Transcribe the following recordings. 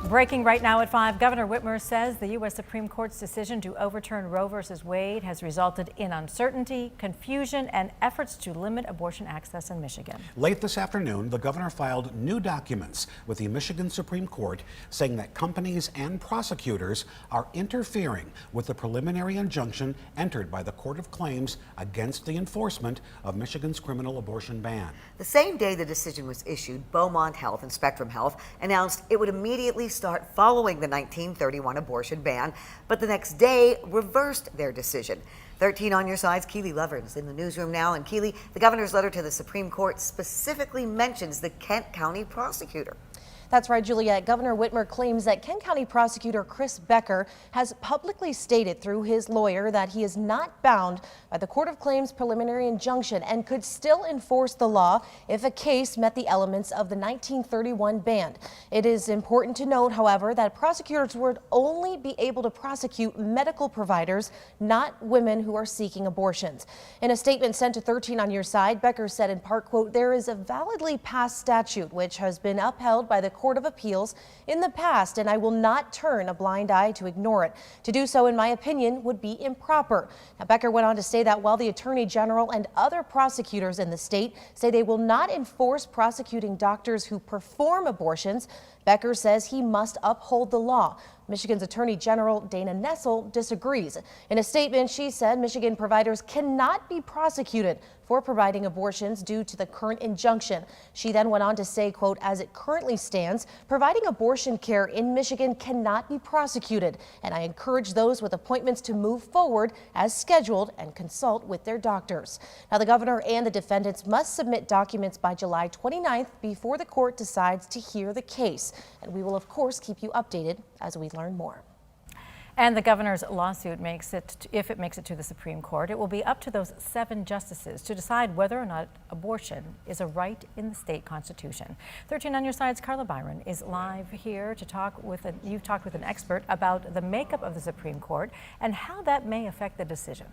Breaking right now at 5, Governor Whitmer says the U.S. Supreme Court's decision to overturn Roe v. Wade has resulted in uncertainty, confusion, and efforts to limit abortion access in Michigan. Late this afternoon, the governor filed new documents with the Michigan Supreme Court saying that companies and prosecutors are interfering with the preliminary injunction entered by the Court of Claims against the enforcement of Michigan's criminal abortion ban. The same day the decision was issued, Beaumont Health and Spectrum Health announced it would immediately start following the 1931 abortion ban, but the next day reversed their decision. 13 on your side's Keely Lovern is in the newsroom now. And Keely, the governor's letter to the Supreme Court specifically mentions the Kent County prosecutor. That's right, Juliet. Governor Whitmer claims that Kent County prosecutor Chris Becker has publicly stated through his lawyer that he is not bound by the Court of Claims preliminary injunction and could still enforce the law if a case met the elements of the 1931 ban. It is important to note, however, that prosecutors would only be able to prosecute medical providers, not women who are seeking abortions. In a statement sent to 13 on your side, Becker said in part, quote, "There is a validly passed statute which has been upheld by the Court of Appeals in the past, and I will not turn a blind eye to ignore it. To do so, in my opinion, would be improper." Now, Becker went on to say that while the Attorney General and other prosecutors in the state say they will not enforce prosecuting doctors who perform abortions, Becker says he must uphold the law. Michigan's Attorney General Dana Nessel disagrees. In a statement, she said Michigan providers cannot be prosecuted for providing abortions due to the current injunction. She then went on to say, quote, "As it currently stands, providing abortion care in Michigan cannot be prosecuted, and I encourage those with appointments to move forward as scheduled and consult with their doctors." Now, the governor and the defendants must submit documents by July 29th before the court decides to hear the case. And we will, of course, keep you updated as we learn more. And the governor's lawsuit if it makes it to the Supreme Court, it will be up to those 7 justices to decide whether or not abortion is a right in the state constitution. 13 on your side's Carla Byron is live here to talk with you've talked with an expert about the makeup of the Supreme Court and how that may affect the decision.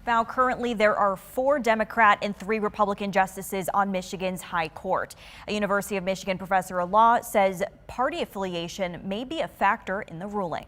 Now, currently there are 4 Democrat and 3 Republican justices on Michigan's High Court. A University of Michigan professor of law says party affiliation may be a factor in the ruling.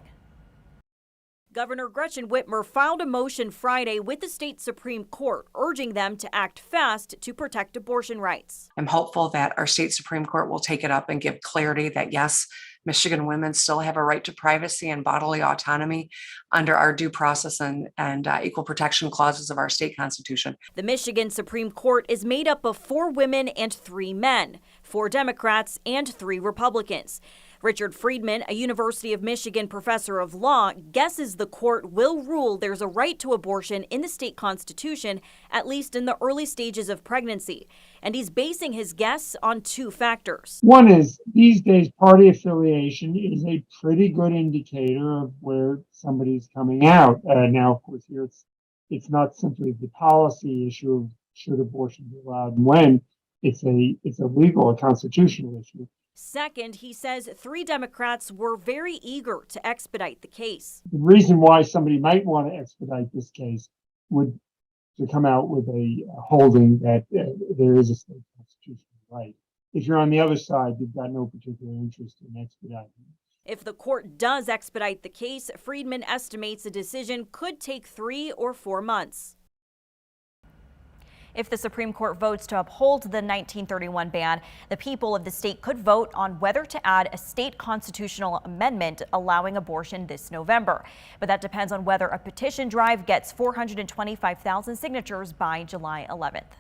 Governor Gretchen Whitmer filed a motion Friday with the state Supreme Court, urging them to act fast to protect abortion rights. I'm hopeful that our state Supreme Court will take it up and give clarity that, yes, Michigan women still have a right to privacy and bodily autonomy under our due process and equal protection clauses of our state constitution. The Michigan Supreme Court is made up of 4 women and 3 men, 4 Democrats and 3 Republicans. Richard Friedman, a University of Michigan professor of law, guesses the court will rule there's a right to abortion in the state constitution, at least in the early stages of pregnancy. And he's basing his guess on 2 factors. One is, these days, party affiliation is a pretty good indicator of where somebody's coming out. Now, of course, here it's not simply the policy issue of should abortion be allowed and when. It's a legal, a constitutional issue. Second, he says 3 Democrats were very eager to expedite the case. The reason why somebody might want to expedite this case would to come out with a holding that there is a state constitutional right. If you're on the other side, you've got no particular interest in expediting. If the court does expedite the case, Friedman estimates a decision could take 3 or 4 months. If the Supreme Court votes to uphold the 1931 ban, the people of the state could vote on whether to add a state constitutional amendment allowing abortion this November. But that depends on whether a petition drive gets 425,000 signatures by July 11th.